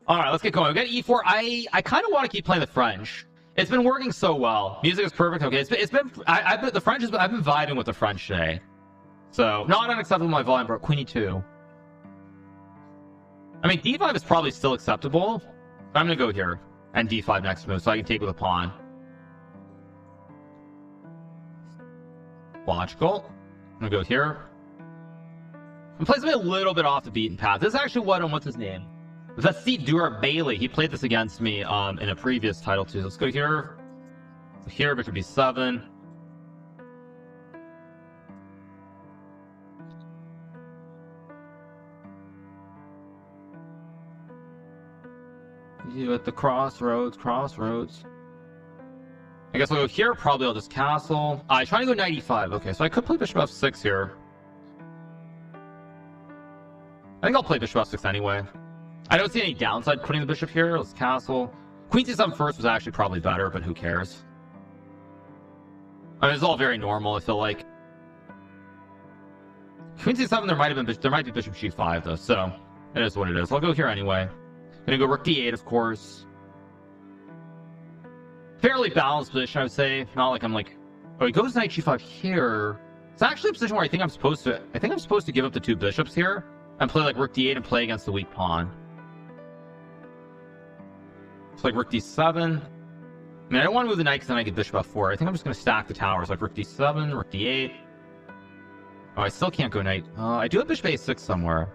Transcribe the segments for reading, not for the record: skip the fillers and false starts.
All right, let's get going. We got e4. I kind of want to keep playing the French. It's been working so well. Music is perfect. Okay, it's been I've been vibing with the French today. So not unacceptable my volume, but queen e2. I mean, d5 is probably still acceptable. But I'm gonna go here and d5 next move, so I can take with a pawn. Logical. I'm gonna go here. I'm playing something a little bit off the beaten path. This is actually what's his name? Vassit Dura Bailey. He played this against me in a previous title too. Let's go here. Here, bishop b7. You at the crossroads. I guess I'll go here. Probably I'll just castle. I trying to go knight e5. Okay, so I could play bishop f6 here. I think I'll play bishop f6 anyway. I don't see any downside putting the bishop here. Let's castle. Queen c7 first was actually probably better, but who cares? I mean, it's all very normal, I feel like. Queen c7, there might be bishop g5 though, so it is what it is. I'll go here anyway. Gonna go rook d8, of course. Fairly balanced position, I would say. Not like I'm like, oh, he goes knight g5 here. It's actually a position where I think I'm supposed to give up the two bishops here and play like rook d8 and play against the weak pawn. It's like rook d7. I mean, I don't want to move the knight because then I get bishop f4. I think I'm just going to stack the towers, like rook d7, rook d8. Oh, I still can't go knight. I do have bishop a6 somewhere.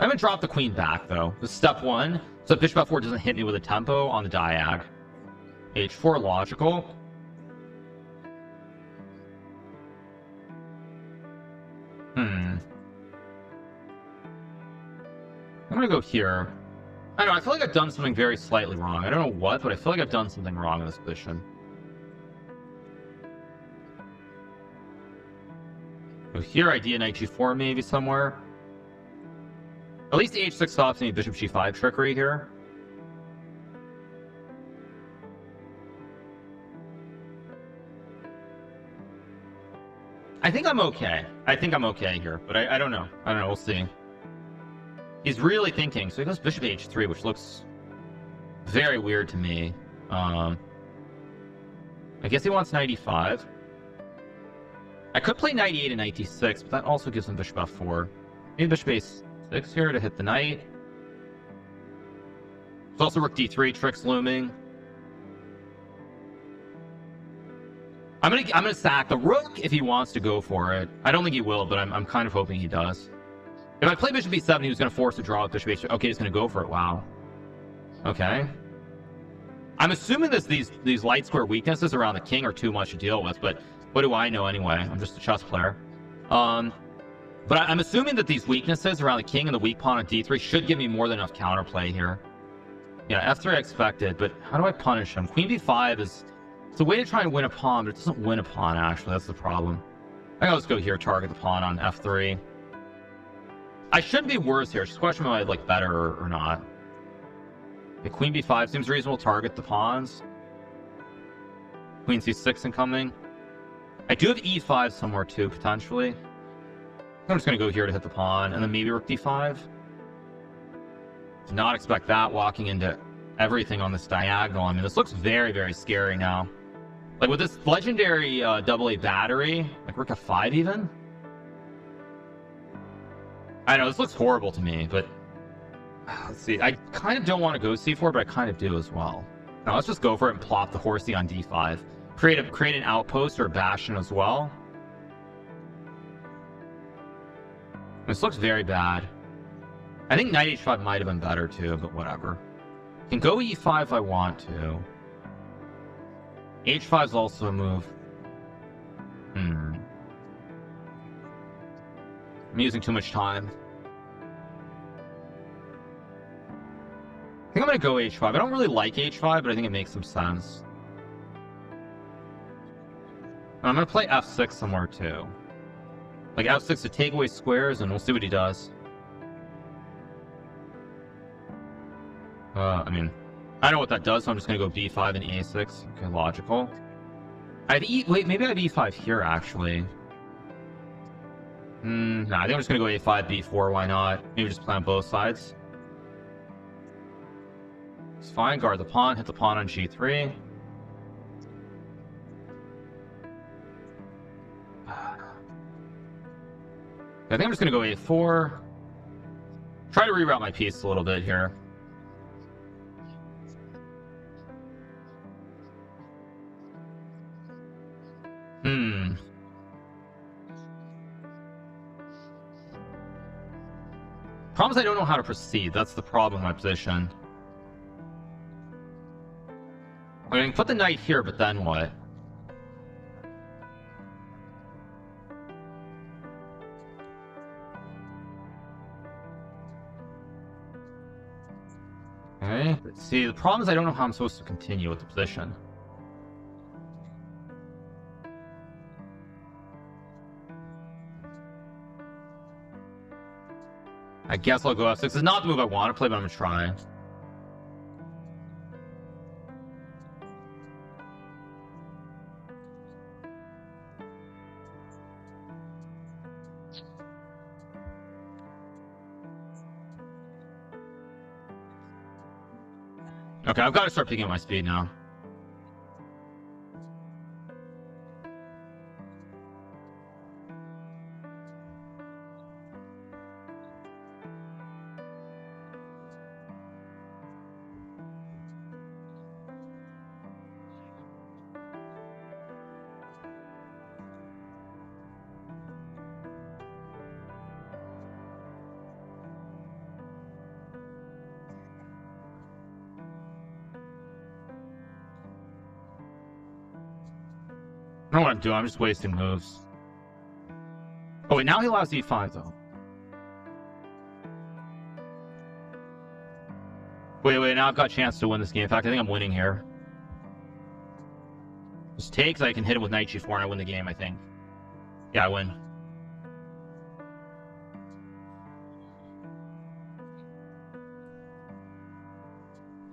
I'm going to drop the queen back, though. This is step one, so bishop f4 doesn't hit me with a tempo on the diag. h4, logical. I'm going to go here. I don't know, I feel like I've done something very slightly wrong. I don't know what, but I feel like I've done something wrong in this position. So here, idea knight g4 maybe somewhere. At least h6 stops any bishop g5 trickery here. I think I'm okay. Here, but I don't know. We'll see. He's really thinking, so he goes bishop h3, which looks very weird to me. I guess he wants knight e5. I could play knight e8 and knight d6, but that also gives him bishop f4. Maybe bishop a6 here to hit the knight. There's also rook d3 tricks looming. I'm gonna sack the rook if he wants to go for it. I don't think he will, but I'm kind of hoping he does. If I play bishop b7, he was going to force a draw with bishop h3. Okay, he's going to go for it. Wow. Okay. I'm assuming these light square weaknesses around the king are too much to deal with, but what do I know anyway? I'm just a chess player. But I'm assuming that these weaknesses around the king and the weak pawn on d3 should give me more than enough counterplay here. Yeah, f3 I expected, but how do I punish him? Queen b5 is... It's a way to try and win a pawn, but it doesn't win a pawn, actually. That's the problem. I think I'll just go here, target the pawn on f3. I shouldn't be worse here. It's just a question of whether I like better or not. Okay, queen b5 seems reasonable. Target the pawns. Queen c6 incoming. I do have e5 somewhere too, potentially. I'm just going to go here to hit the pawn, and then maybe rook d5. Did not expect that, walking into everything on this diagonal. I mean, this looks very, very scary now. Like with this legendary AA battery, like rook f5 even. I know, this looks horrible to me, but let's see. I kind of don't want to go c4, but I kind of do as well. Now let's just go for it and plop the horsey on d5. Create an outpost or a bastion as well. This looks very bad. I think knight h5 might have been better too, but whatever. I can go e5 if I want to. h5 is also a move. I'm using too much time. I think I'm going to go h5. I don't really like h5, but I think it makes some sense. And I'm going to play f6 somewhere too. Like f6 to take away squares, and we'll see what he does. I mean, I know what that does, so I'm just going to go b5 and a6. Okay, logical. Wait, maybe I have e5 here, actually. Nah, I think I'm just going to go a5, b4, why not? Maybe just play on both sides. It's fine. Guard the pawn. Hit the pawn on g3. I think I'm just going to go a4. Try to reroute my piece a little bit here. Problem is I don't know how to proceed. That's the problem in my position. I mean, put the knight here, but then what? Okay, let's see. The problem is I don't know how I'm supposed to continue with the position. I guess I'll go f6. It's not the move I want to play, but I'm going to try. Okay, I've got to start picking up my speed now. I don't know what I'm doing. I'm just wasting moves. Oh, wait. Now he allows e5, though. Wait. Now I've got a chance to win this game. In fact, I think I'm winning here. Just take, so I can hit him with knight g4 and I win the game, I think. Yeah, I win.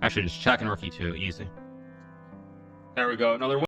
Actually, just checking rook e2. Easy. There we go. Another win.